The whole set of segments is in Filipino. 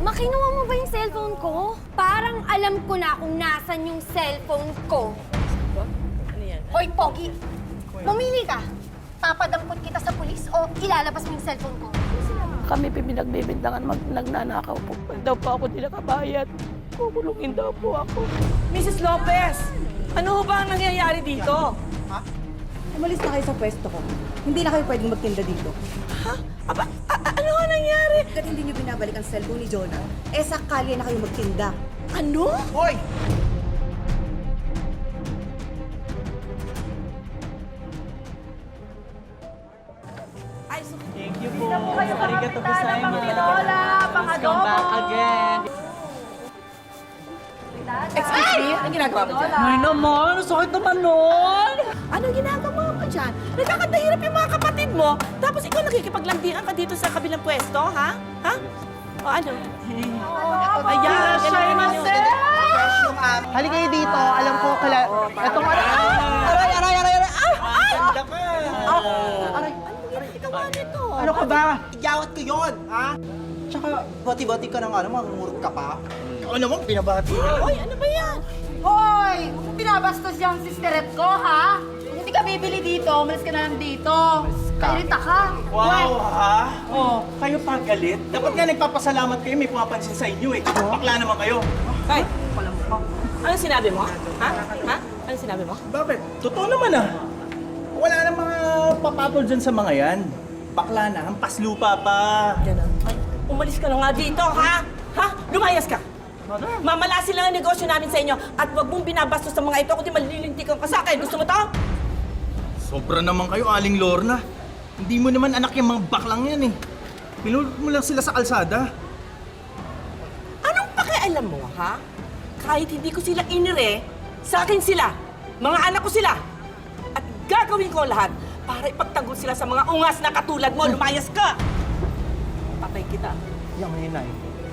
Makinuha mo ba yung cellphone ko? Parang alam ko na kung nasan yung cellphone ko. Ano yan? Hoy, Pogi! Mamili ka. Papadampot kita sa pulis o ilalabas mo yung cellphone ko. Kami pinagbibintangan nagnanakaw po. Pag daw po ako di nakabayad, kukulungin daw po ako. Mrs. Lopez! Ano ho ba ang nangyayari dito? Umalis na kayo sa pwesto ko. Hindi na kayo pwedeng magtinda dito. Ha? Aba, ano ho nangyari? Hanggat hindi niyo binabalik ang cellphone ni Jonah, sa kalye na kayo magtinda. Ano? Hoy! Ay, so, Thank you po. Arigato gozaimasu. Welcome back again. excuse me, anong ginagawa mo dyan? Ay naman, sakit naman nun. Anong ginagawa mo dyan? Nagkakatahirap yung mga kapatid mo, tapos ikaw nakikipaglandian ka dito sa kabilang pwesto, ha? Ha? O ano? Ayan, ganun naman yung... Halika kayo dito. Alam ko, etong ano. Aray! Ganda ka. Aray! Anong ginagawa nito? Ano ka ba? Iyawat ko yun, ha? Tsaka, bati-bati ka ng ano, mangungurot ka pa. Ikaw naman, pinabati ka. Hoy, ano ba yan? Hoy! Kung binabastos yung sisteret ko, ha? Kung hindi ka bibili dito, umalis ka na lang dito. Kairita ka. Wow, ha? Oh, kayo pa galit? Dapat nga nagpapasalamat kayo, may pumapansin sa inyo eh. Bakla naman kayo. Hoy, ano sinabi mo? Ha? Ha? Ano sinabi mo? Bakit? Totoo naman ah. Wala na mga papatol dyan sa mga yan. Bakla na, hampas lupa pa. Ganun. Ay, umalis ka na nga dito, ha? Ha? Lumayas ka! Mamalasin lang ang negosyo namin sa inyo at wag mong binabastos sa mga ito kundi malilintikan ka sa akin. Gusto mo to? Sobra naman kayo, Aling Lorna. Hindi mo naman anak yung mga baklang yan eh. Pinulot mo lang sila sa kalsada. Anong pakialam mo, ha? Kahit hindi ko sila inire, sa akin sila. Mga anak ko sila. At gagawin ko ang lahat para ipagtanggol sila sa mga ungas na katulad mo. Lumayas ka! Patay kita. Iyak mo yan, Nay.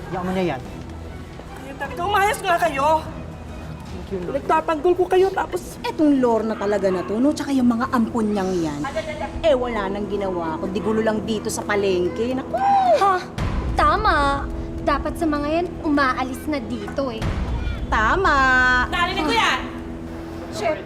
Iyak mo na yan. Kayo talaga, umayas nga kayo. Nagtatanggol ko kayo tapos... Etong Lorna talaga na to, no? Tsaka yung mga ampon niyang yan. Wala nang ginawa, kundi gulo lang dito sa palengke. Naku! Ha? Tama. Dapat sa mga yan, umaalis na dito eh. Tama! Narinig ko yan! Chef.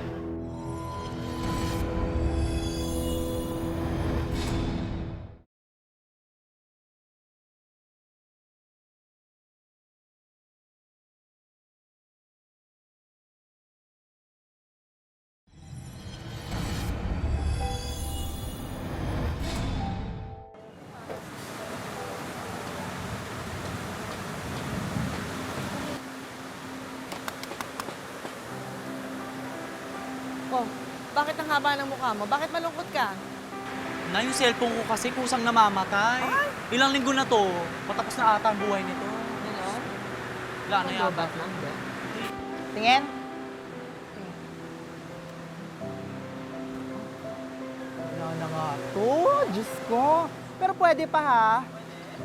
Oh, bakit ang haba ng mukha mo? Bakit malungkot ka? Na yung cellphone ko kasi kusang namamatay. Ilang linggo na to, patapos na ata ang buhay nito. Ganon? Wala na yata. Tingin? Wala na nga to. Diyos ko. Pero pwede pa ha.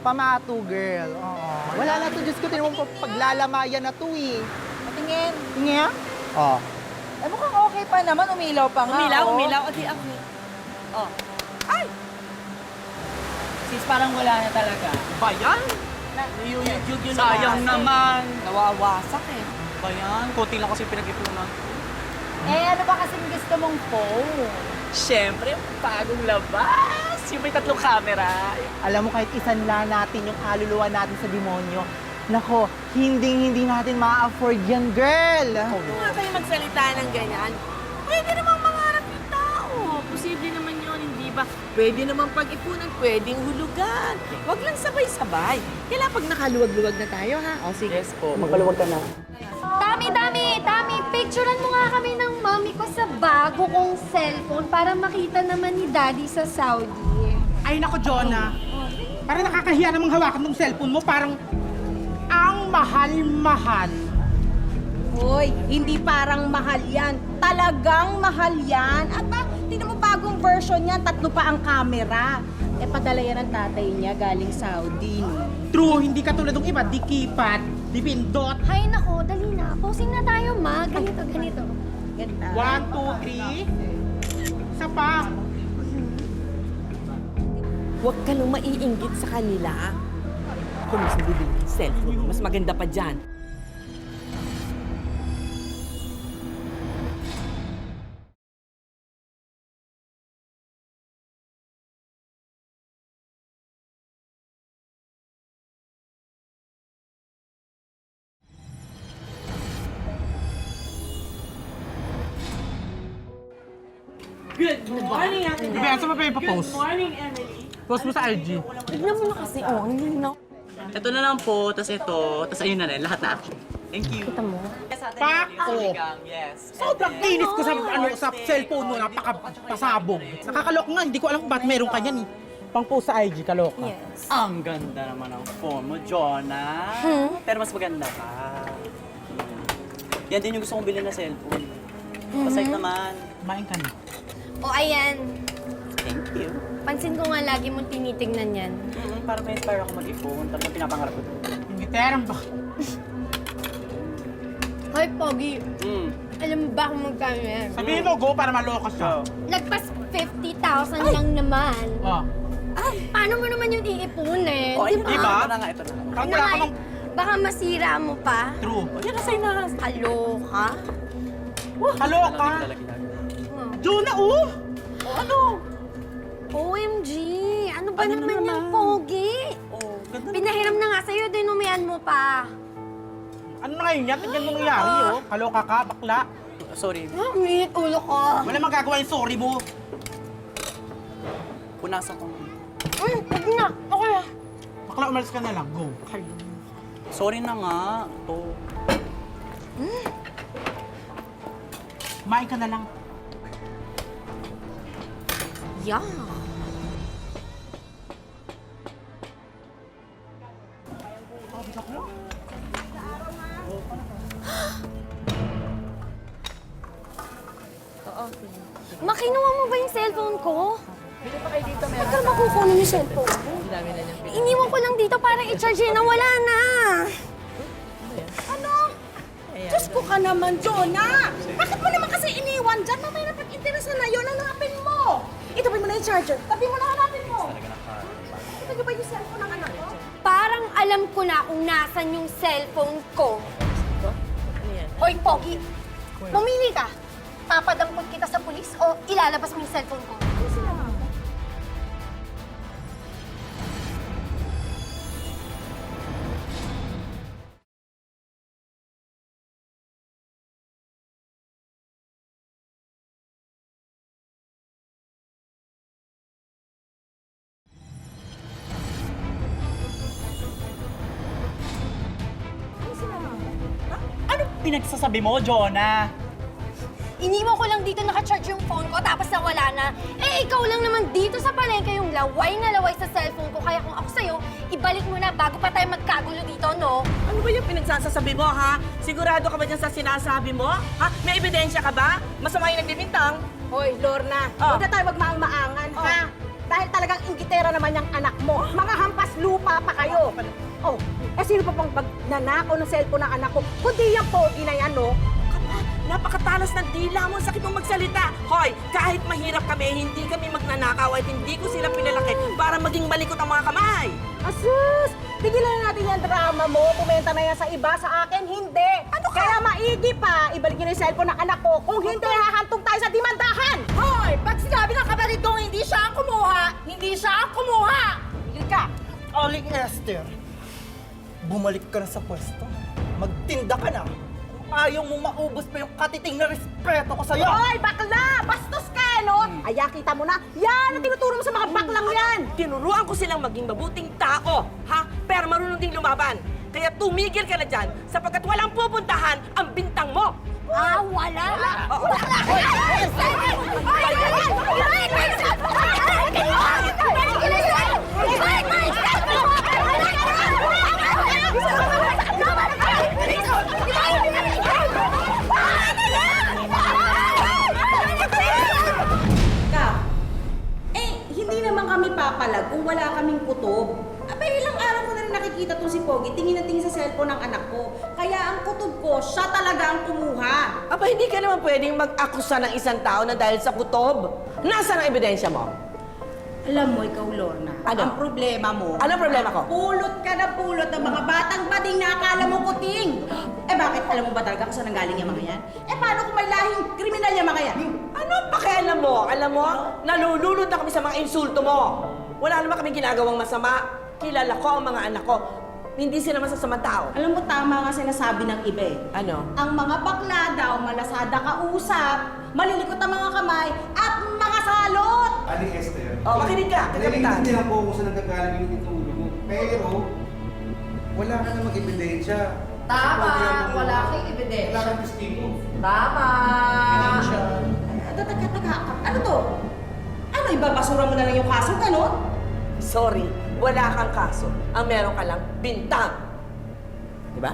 Pamato, girl. Oo. Wala na to. Diyos ko, tinawag mo paglalamayan na to eh. Patingin. Tingin? Oo. Mukhang okay pa naman, umilaw pa nga. Umilaw, oh. umilaw. Adi ako. Oh. Ay! Sis, parang wala na talaga. Ba yan? Niyuyug yun Sayang naman. Nawawasak eh. Ba yan? Konti lang kasi pinag-ipunan. Ano ba kasing gusto mong phone? Siyempre, bagong labas. Yung may tatlong camera. Alam mo, kahit isanla natin yung kaluluwa natin sa demonyo, nako, hindi natin ma-afford yan, girl. Kung nga kayo magsalita ng ganyan, pwede namang mangarap yung tao. Posible naman yun, hindi ba? Pwede namang pag-ipunan, pwedeng hulugan. Huwag lang sabay-sabay. Kailangan pag nakaluwag-luwag na tayo, ha? O sige. Yes po, magkaluwag ka na. Tami, picturean mo nga kami ng mami ko sa bago kong cellphone para makita naman ni Daddy sa Saudi. Ay nako, Jonah. Parang nakakahiya namang hawakan ng cellphone mo. Parang ang mahal-mahal. Hoy, hindi parang mahal yan. Talagang mahal yan. At tingnan mo bagong version yan, 3 pa ang camera. Padala yan ng tatay niya galing Saudi, no? True, hindi katulad ng iba. Di kipat, di pindot. Hay nako, dali na. Posing na tayo, ma. Ganito. Ganda. 1, 2, 3. Isa pa. Huwag ka nang maiinggit sa kanila. Ako mismo bibili ng cellphone. Mas maganda pa dyan. Good morning, Ate Bea, saan mo pa yung post? morning, Emily. Post mo sa IG. Tignan mo na kasi, oh, hindi na. Ito na lang po, tas ito, tas ayun na rin, lahat na action. Thank you. Kita mo? Pako! Yes. Sobrang kinis ko sa cellphone mo, napakapasabog. Nakakalok nga, hindi ko alam kung ba't meron ka yan eh. Pang post sa IG, kaloka. Ang ganda naman ng phone mo, Jonah. Pero mas maganda ka. Yan din yung gusto kong bilhin na cellphone. Pasayt naman. Kumain ka na. O ayan, Thank you. pansin ko nga lagi mong tinitingnan yan. Para ma-inspire ako mag-iPhone, talagang pinapangarap ko. Ingiterang ba? Hoy, Pogi, alam mo ba kung magkano yan? Sabihin mo, go para maloka siya. Lagpas 50,000 lang naman. Oh. Paano mo naman yung iipunin? Oh, Di ito ba? na, ito na nga, ito na. Parang Ano wala nga ka eh, mang baka masira mo pa. true. Yan na sa'yo na. Kaloka. Kaloka! Talaga. Juna, oh! Ano? OMG! Ano ba Ano naman naman? yung Pogi? Oh, ganda Pinahiram na nga sa'yo, dinumihan mo pa. Ano na ngayon yan? Tignan mo nangyari, oh. Kaloka ka, bakla. Sorry, Ah, uminit ulo ko. Wala magagawa yung sorry mo. punasan ko. Huwag na. Okay na. Bakla, umalis ka na lang. Go. Sorry na nga. Ito. Kumain ka na lang. Yeah. Makinuha mo ba yung cellphone ko? Ba't ka makukunin yung cellphone ko? Iniwan ko lang dito para i-charge na wala na. Ano? Diyos ko ka naman, Jonah! Bakit mo naman kasi iniwan dyan? Mamaya na pag-interesan na yun, hanapin mo! Itabi mo na yung charger. Tabi mo na, hanapin mo! Ito niyo ba yung cellphone ng anak ko? Parang alam ko na kung nasan yung cellphone ko. Hoy, Pogi! Mamili ka. Papadampot kita sa pulis o ilalabas mo yung cellphone ko? Ano pinagsasabi mo, Jonah? Iniwan ko lang dito naka-charge yung phone ko tapos nawala na. Eh, ikaw lang naman dito sa palengke yung laway na laway sa cellphone ko. Kaya kung ako sa'yo, ibalik mo na bago pa tayo magkagulo dito, no? Ano ba yung pinagsasasabi mo, ha? Sigurado ka ba dyan sa sinasabi mo? Ha? May ebidensya ka ba? Masama yung nagbibintang? Hoy, Lorna, Oh. huwag na tayo magmaang-maangan, ha? Dahil talagang ingitera naman yung anak mo. Mga hampas lupa pa kayo. Oh, eh sino pa pang nanakaw ng cellphone ng anak ko? Kundi yung Pogi na yan, no? Napakatalas ng dila mo, sakit mong magsalita. Hoy, kahit mahirap kami, hindi kami magnanakaw at hindi ko sila pinalaki para maging malikot ang mga kamay. Asus! Tigilan na natin yung drama mo. Pumenta na yan sa iba, sa akin, hindi. Ano ka? Kaya maigi pa, ibalik niyo yung cellphone ng anak ko. Kung hindi, hahantong tayo sa dimandahan! Hoy! Pag sinabi ng kapatid kong hindi siya ang kumuha, hindi siya ang kumuha! Tigil ka! Aling Esther, bumalik ka na sa pwesto. Magtinda ka na. Kung ayaw mo maubos pa yung katiting na respeto ko sa'yo. Hoy, bakla! Bastos ka, no? Aya, kita mo na. Yan ang tinuturo mo sa mga baklang yan! Tinuruan ko silang maging mabuting tao, ha? Pero marunong ding lumaban. Kaya tumigil ka na dyan sapagkat walang pupuntahan ang bintang mo. Ah, wala? Wala! Ka, eh, hindi naman kami papalag kung wala kaming kutob. Abay, ilang araw ko na rin nakikita tong si Pogi, tingin na tingin sa cellphone ng anak ko. Kaya ang kutob ko, siya talaga ang kumuha. Aba, hindi ka naman pwedeng mag-akusa ng isang tao na dahil sa kutob. Nasaan ang ebidensya mo? Alam mo, ikaw, Lorna, Ano? ang problema mo, Ano problema ko? pulot ka na pulot ng mga batang bading na akala mo kuting. Eh bakit alam mo ba talaga kung saan nanggaling yung mga yan? Eh paano kung may lahing kriminal yung mga yan? Ano pakialam mo? Alam mo, nalulunod na kami sa mga insulto mo. Wala naman kami ginagawang masama. Kilala ko ang mga anak ko. Hindi sila masasamang tao. Alam mo, tama nga sinasabi ng iba eh. Ano? Ang mga bakla daw, malasada kausap, malilikot ang mga kamay, at mga salot! Ali Esther. Oh, makinig ka, kapitan. Naiintindihan ko kung saan nanggagaling yung itulog mo. Pero, wala ka namang ebidensya. Tama, wala kang ebidensya. Wala kang testigo. Tama! Teka, ano to? Ano, ibabasura mo na lang yung kaso, ganon? Sorry, wala kang kaso. Ang meron ka lang, bintang. Diba?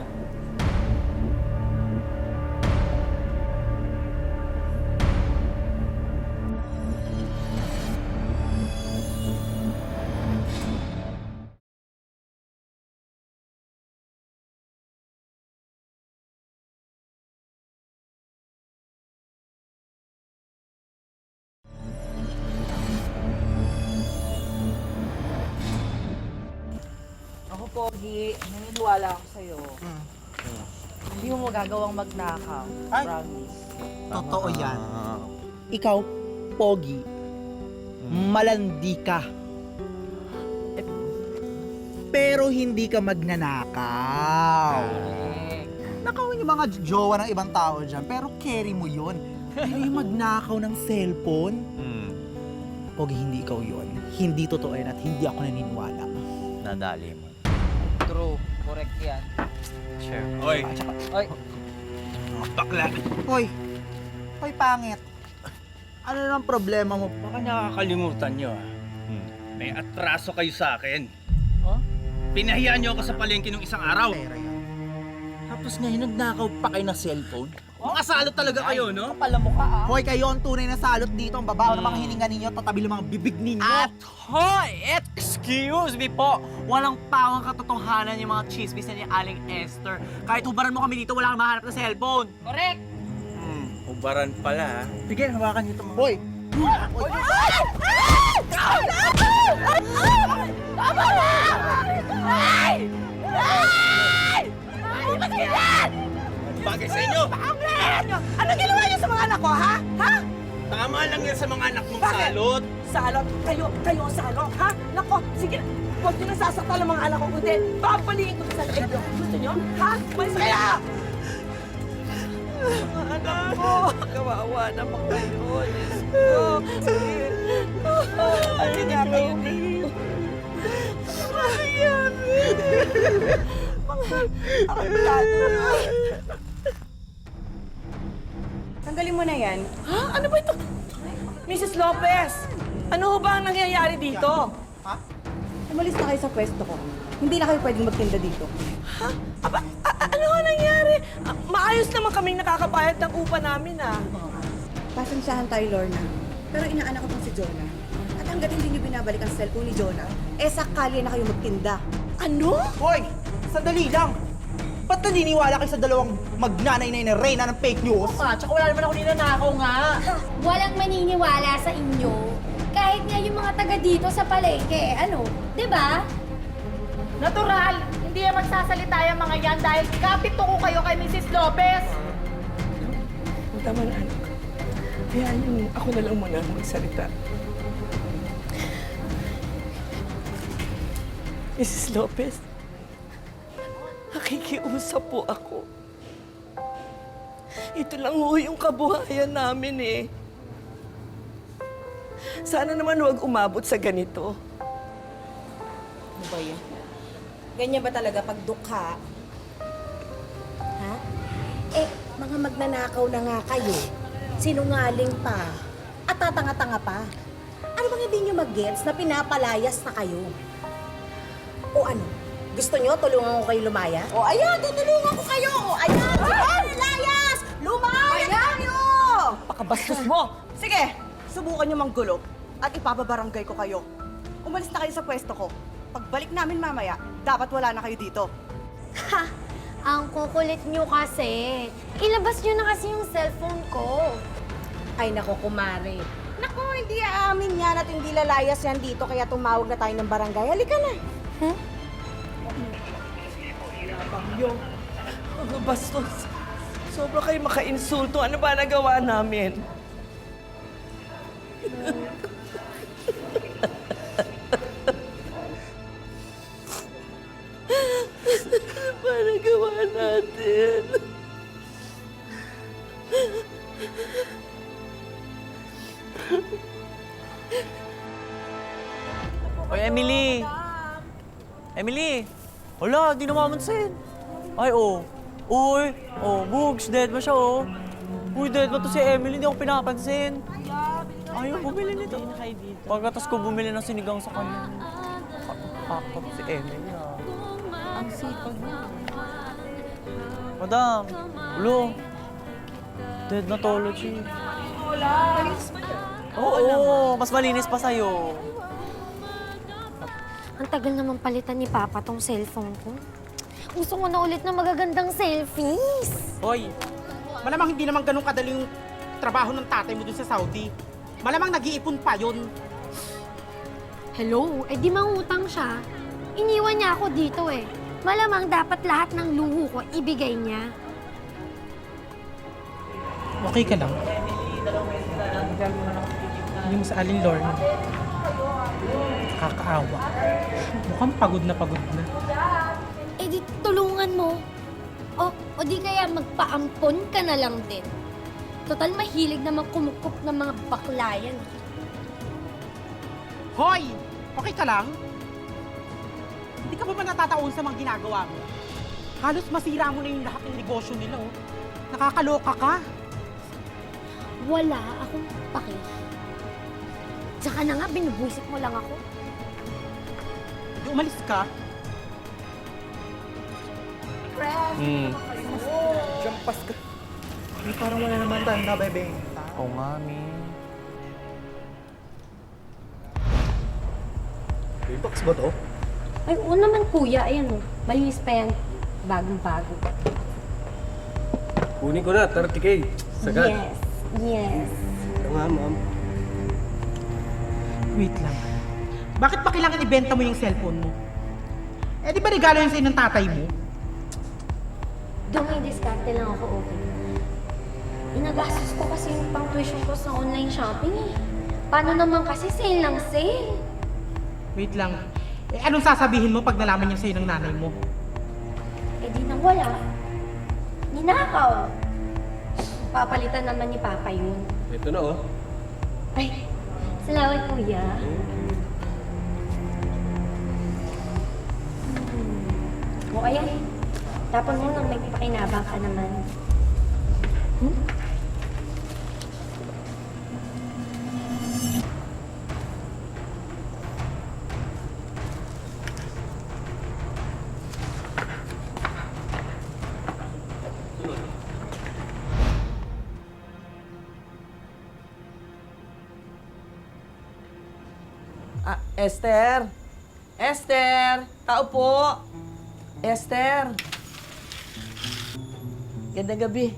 Ako, Pogi, naniniwala ako sa'yo. Hindi mo magagawang magnakaw. Ay. Promise. Totoo yan. Ikaw, Pogi, malandi ka. Pero hindi ka magnanakaw. Nakawin yung mga jowa ng ibang tao dyan, pero carry mo yun. Pero yung magnakaw ng cellphone, Pogi, hindi ikaw yun. Hindi totoo yan at hindi ako naniniwala. Nadali mo. True. Correct yan. Sure. Oy, Oy, bakla. Hoy, hoy pangit. Ano naman problema mo? Baka nakakalimutan nyo ah. May atraso kayo sa akin. Oh? Pinahiyaan nyo ako sa palengke nung isang araw. Pera yan. Tapos ngayon nagnakaw pa kayo ng cellphone. Mga salot talaga kayo, no? kapala mo ka ah. Hoy, kayo ang tunay na salot dito. Ang babaw ng mga hininga ninyo, tatabi ng mga bibig ninyo. At hoy! Excuse me po! Walang pawang katotohanan yung mga chismis na ni Aling Esther. Kahit hubaran mo kami dito, wala kang mahanap na cellphone. Correct! Ubaran pala ha. Sige, hawakan nyo ito mga. Hoy! Bagay sa inyo! Ano ginawa niyo sa mga anak ko, ha? Ha? Tama lang yan sa mga anak mong Bakit? salot. Salot? Kayo ang salot, ha? Nako, sige. Huwag niyo nasasaktan ang mga anak ko, kundi babalikin ko sa leeg. Gusto niyo? Ha? Malis kaya! Mga anak ko, kawawa naman kayo. Diyos ko. Sige. Hindi nga kayo dito. Ayan. Mga akabado. Tanggalin mo na yan. Ha? Ano ba ito? Mrs. Lopez, ano ho ba ang nangyayari dito? Umalis na kayo sa pwesto ko. Hindi na kayo pwedeng magtinda dito. Ha? Aba, ano ho nangyari? Maayos naman kaming nakakabayad ng upa namin, ah. Pasensyahan tayo, Lorna. Pero inaanak ko tong si Jonah. At hanggat hindi niyo binabalik ang cellphone ni Jonah, eh sakali na kayo magtinda. Ano? Hoy! Sandali lang! Ba't naniniwala kayo sa dalawang magnanay na Reyna ng fake news? Tsaka wala naman ako ninanakaw nga. Walang maniniwala sa inyo. Kahit nga yung mga taga dito sa palengke, ano, di ba? Natural. Hindi yan magsasalita yung mga yan dahil kapito ko kayo kay Mrs. Lopez. Tama na, anak. Hayaan niyo, ako na lang muna magsalita. Mrs. Lopez, nakikiusap po ako. Ito lang ho yung kabuhayan namin eh. Sana naman huwag umabot sa ganito. Ano ba yan? Ganyan ba talaga pag dukha? Ha? Eh, mga magnanakaw na nga kayo. Sinungaling pa. At tatanga-tanga pa. Ano bang hindi nyo mag-gets na pinapalayas na kayo? O ano? Gusto nyo tulungan ko kayo lumaya? O ayan, tutulungan ko kayo! O ayan, sige, layas! Lumaya kayo! Pakabastos mo! Sige, subukan nyo manggulo at ipapabarangay ko kayo. Umalis na kayo sa pwesto ko. Pagbalik namin mamaya, dapat wala na kayo dito. Ha! Ang kukulit nyo kasi. Ilabas nyo na kasi yung cellphone ko. Ay nako, kumare. Nako, hindi Hindi aamin yan at hindi lalayas yan dito kaya tumawag na tayo ng barangay. Halika na. Mga bastos. Sobra kayo maka-insulto. Ano ba nagawa namin? Ano ba nagawa natin? Oy, Emily! Emily! Wala, di namamansin. Ay, oh. Uy, oh, Bugs, dead ba siya, oh? Uy, dead ba to si Emily? Hindi ako pinapansin. Ayaw, bumili nito. Pagkatas ko bumili ng sinigang sa kanya. Kakap si Emily, ah. Ang sipag mo. Madam, ulo. Dead na tology. Oo, mas malinis pa sa'yo. Ang tagal naman palitan ni Papa tong cellphone ko. Gusto ko na ulit ng magagandang selfies. Hoy, malamang hindi naman ganun kadaling trabaho ng tatay mo dun sa Saudi. Malamang nag-iipon pa yun. Hello? Eh di mangutang siya. Iniwan niya ako dito eh. Malamang dapat lahat ng luho ko ibigay niya. Okay ka lang? Hindi mo sa Aling Lorna. Kakaawa. Mukhang pagod na pagod na. Eh di tulungan mo. O di kaya magpaampon ka na lang din. Total mahilig naman kumukup ng mga baklayan. Hoy! Okay ka lang? Hindi ka ba natataon sa mga ginagawa mo? Halos masira mo na yung lahat ng negosyo nila, oh. Nakakaloka ka. Wala akong paki. Tsaka na nga, binubuisit mo lang ako. Hindi umalis ka. Jampas ka. Ay, parang wala naman tayong nabebenta. Oo nga, Mi. Box ba to? Ay, oo naman kuya. Ayan o. Malinis pa yan. Bagong-bago. Kunin ko na, 30K. Sagad. Yes. Yes. Ito nga, ma'am. Wait lang. Bakit pa kailangan ibenta mo yung cellphone mo? Eh, di ba regalo yun sa'yo ng tatay mo? Doon may diskarte lang ako, okay. Inagastos ko kasi yung pang tuition ko sa online shopping eh. Paano naman kasi sale ng sale? Wait lang. Eh, anong sasabihin mo pag nalaman niya sa'yo ng nanay mo? Eh di nang wala. Ninakaw. Papalitan naman ni Papa yun. Ito na, oh. Ay, salamat kuya. O ayan, tapon mo nang may pakinabang ka naman. Esther! Esther! Tao po! Esther! Gandang gabi.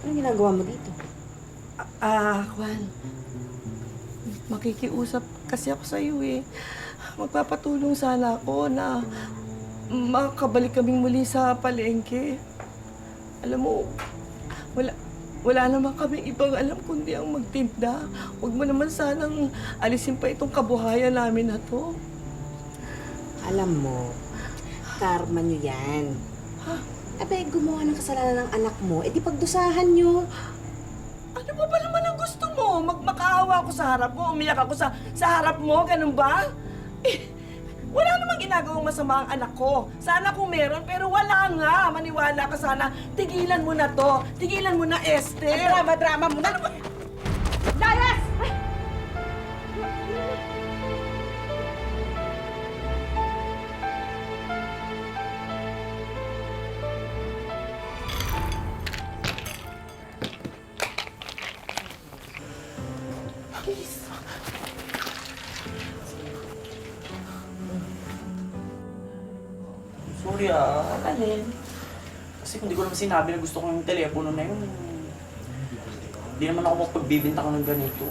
Anong ginagawa mo dito? Juan. Makikiusap kasi ako sa iyo eh. Magpapatulong sana ako na makakabalik kaming muli sa palengke. Alam mo, wala naman kaming ibang alam kundi ang magtinda. Huwag mo naman sanang alisin pa itong kabuhayan namin na to. Alam mo, karma nyo yan. Abe, gumawa ng kasalanan ng anak mo, di pagdusahan nyo. Ano ba ba naman ang gusto mo? Magmakaawa ako sa harap mo, umiyak ako sa harap mo, ganun ba? Wala namang ginagawang masama ang anak ko. Sana kung meron, pero wala nga. Maniwala ka sana. Tigilan mo na to. Tigilan mo na, Esther. Drama mo na. Layas! Sorry, Alin? Kasi kung di ko naman sinabi na gusto ko yung telepono na yun, Hindi naman ako mapagbibinta ng ganito.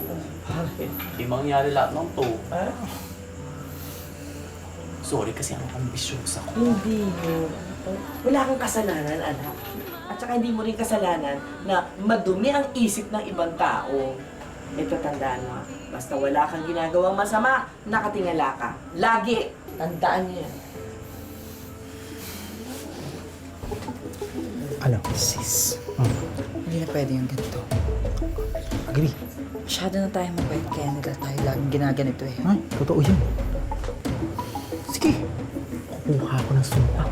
Hindi mangyari lahat ng to. Sorry kasi ako ambisyosa ko. Hindi mo. Wala kang kasalanan, anak. At saka hindi mo rin kasalanan na madumi ang isip ng ibang tao. Ito, tandaan mo, basta wala kang ginagawang masama, nakatingala ka. Lagi. Tandaan niyo yan. Alam, sis. Hindi na pwede yung ganito. Agree. Masyado na tayo mabait kaya nila tayo laging ginaganito eh. Ha? Totoo yun. Sige. Kukuha ako ng sumpak.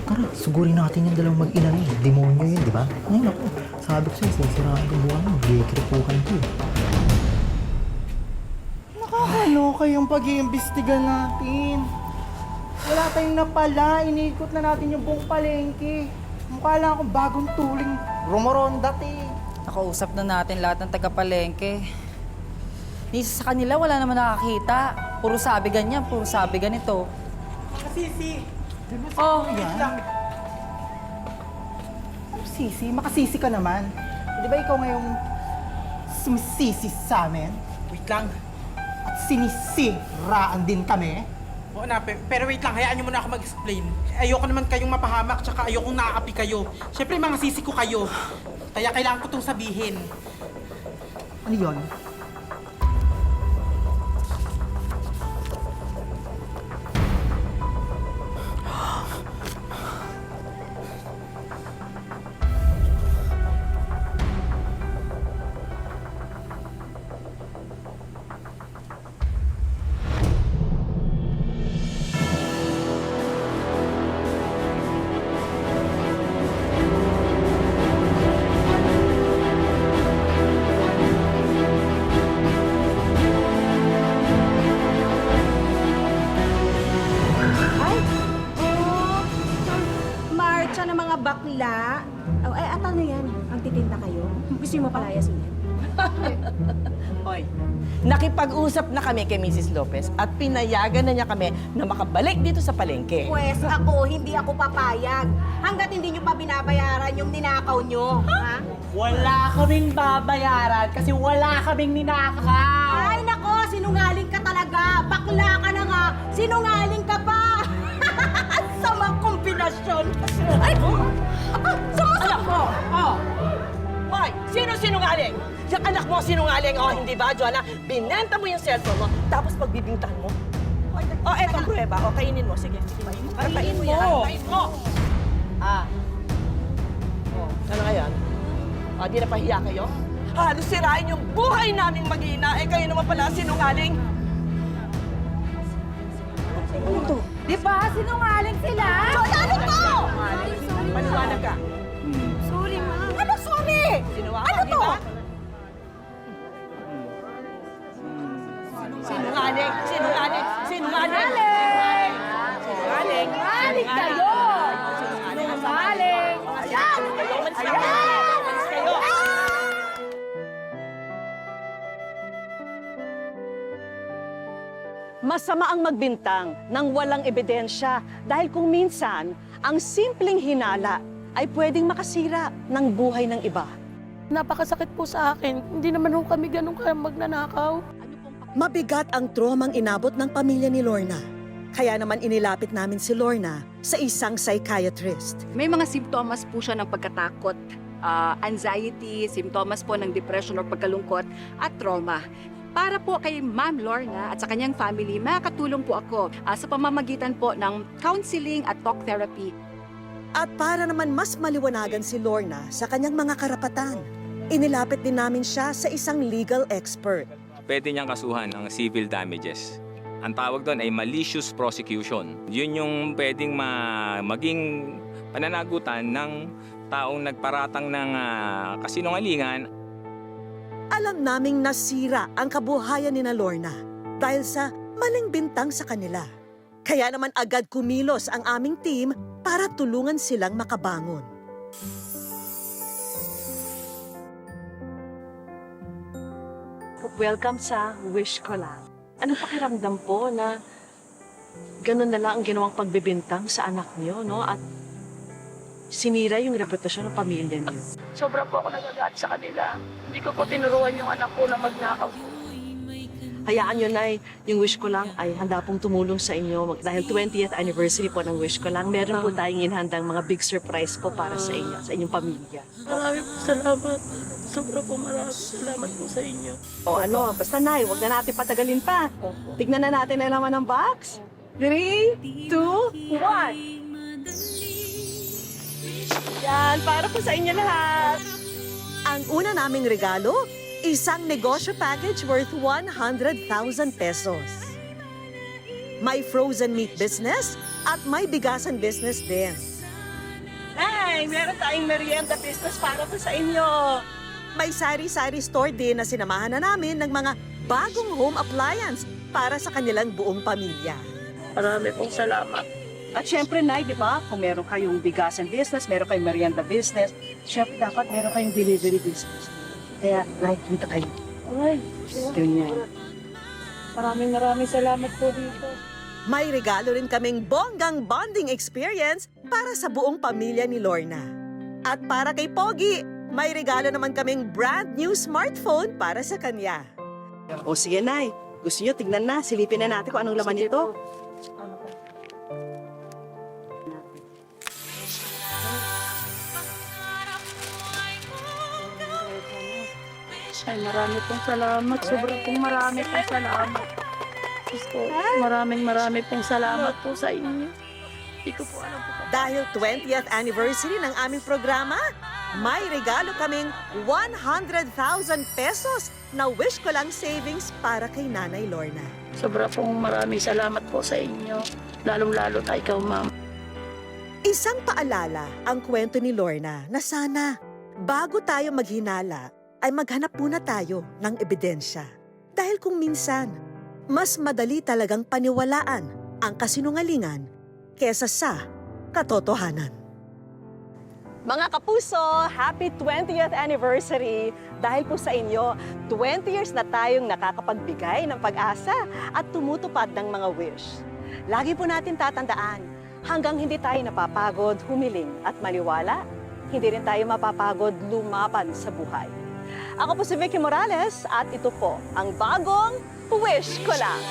Tara, sugurin natin yung dalawang mag-ina na eh. Demonyo yun, di ba? Ngayon ako, sabi ko sa'yo, sisiraan ko buwan mo. Bikripukan ko eh. Nakakaloka yung pag-iimbestiga natin. Wala tayong napala, iniikot na natin yung buong palengke. Mukha lang akong bagong tuling rumorondat eh. Nakausap na natin lahat ng taga-palengke. Ni isa sa kanila wala naman nakakita. Puro sabi ganyan, puro sabi ganito. Sisi, Oh, Yan. Sisi, makasisi ka naman. Di ba ikaw ngayong sumisisi sa amin? wait lang. At sinisiraan din kami? Oo na, pero wait lang, hayaan niyo muna ako mag-explain. Ayoko naman kayong mapahamak, tsaka ayokong naaapi kayo. Siyempre, mga sisi ko kayo. Kaya kailangan ko itong sabihin. Ano yun? Ay! Oh! Marcha ng mga bakla. Oh, ay, at ano yan? Ang titinda kayo? Gusto mo palayas ulit? Hoy, nakipag-usap na kami kay Mrs. Lopez at pinayagan na niya kami na makabalik dito sa palengke. Pwes ako, hindi ako papayag. Hanggat hindi nyo pa binabayaran yung ninakaw nyo. Ha? Wala kaming babayaran kasi wala kaming ninakaw. Ay, nako! Sinungaling ka talaga! Bakla ka na nga! Sinungaling ka pa! Sama kombinasyon! Ay! Sumusok mo! Oh! Hoy, sino sinungaling? Yung anak mo sinungaling, oh, hindi ba, Joanna? Binenta mo yung cellphone mo, tapos pagbibintahan mo. Oh, eto ang prueba. Oh, kainin mo. Sige, sige. Kainin mo. Yan. Kainin mo. Ah. Oh, ano ngayon? Oh, di na pahiya kayo? Halos sirain yung buhay naming mag-ina. Eh, kayo naman pala sinungaling. Di ba? Sinungaling sila? Ano to? Paliwanag ka. Sorry, ma. Ano, sorry? Sinungaling, Ano di to? ba? Sinungaling! Sinungaling! Sinungaling! Sinungaling! Sinungaling kayo! Sinungaling! Ayan! Umalis kayo! Umalis kayo! Masama ang magbintang ng walang ebidensya dahil kung minsan, ang simpleng hinala ay pwedeng makasira ng buhay ng iba. Napakasakit po sa akin. Hindi naman ho kami ganun kaya magnanakaw. Mabigat ang tromang inabot ng pamilya ni Lorna. Kaya naman inilapit namin si Lorna sa isang psychiatrist. May mga simptomas po siya ng pagkatakot, anxiety, simptomas po ng depression or pagkalungkot at trauma. Para po kay Ma'am Lorna at sa kanyang family, makakatulong po ako sa pamamagitan po ng counseling at talk therapy. At para naman mas maliwanagan si Lorna sa kanyang mga karapatan, inilapit din namin siya sa isang legal expert. Pwede niyang kasuhan ng civil damages. Ang tawag doon ay malicious prosecution. Yun yung pwedeng maging pananagutan ng taong nagparatang ng kasinungalingan. Alam naming nasira ang kabuhayan ni na Lorna dahil sa maling bintang sa kanila. Kaya naman agad kumilos ang aming team para tulungan silang makabangon. Welcome sa Wish Ko Lang. Anong pakiramdam po na ganun na lang ang ginawang pagbibintang sa anak niyo, no? At sinira yung reputasyon ng pamilya niyo. Sobra po ako nagagalit sa kanila. Hindi ko po tinuruan yung anak ko na magnakaw. Hayaan nyo, Nay, yung wish ko lang ay handa pong tumulong sa inyo. Dahil 20th anniversary po ng wish ko lang, meron po tayong inhandang mga big surprise po para sa inyo, sa inyong pamilya. Marami po salamat. Sobra po marami salamat po sa inyo. O ano, basta Nay, huwag na natin patagalin pa. Tignan na natin ang laman ng box. 3, 2, 1. Yan, para po sa inyo lahat. Ang una naming regalo, isang negosyo package worth 100,000 pesos. May frozen meat business at may bigasan business din. Ay, meron tayong merienda business para po sa inyo. May sari-sari store din na sinamahan na namin ng mga bagong home appliance para sa kanilang buong pamilya. Marami pong salamat. At syempre, Nay, di ba? Kung meron kayong bigasan business, meron kayong merienda business, syempre dapat meron kayong delivery business. Kaya, Nay, dito kayo. Ay, Ganyan. maraming salamat po dito. May regalo rin kaming bonggang bonding experience para sa buong pamilya ni Lorna. At para kay Pogi, may regalo naman kaming brand new smartphone para sa kanya. O sige, Nay. Gusto niyo, tignan na. Silipin na natin kung anong laman nito. Ay, marami pong salamat. Sobra pong marami pong salamat. Diyos ko, maraming pong salamat po sa inyo. Hindi ko po alam po. Dahil 20th anniversary ng aming programa, may regalo kaming 100,000 pesos na wish ko lang savings para kay Nanay Lorna. Sobra pong maraming salamat po sa inyo. Lalong-lalo na ikaw, ma'am. Isang paalala ang kwento ni Lorna na sana, bago tayo maghinala, ay maghanap muna tayo ng ebidensya. Dahil kung minsan, mas madali talagang paniwalaan ang kasinungalingan kesa sa katotohanan. Mga kapuso, happy 20th anniversary! Dahil po sa inyo, 20 years na tayong nakakapagbigay ng pag-asa at tumutupad ng mga wish. Lagi po natin tatandaan, hanggang hindi tayo napapagod humiling at maniwala, hindi rin tayo mapapagod lumaban sa buhay. Ako po si Vicky Morales at ito po ang bagong Wish Ko Lang!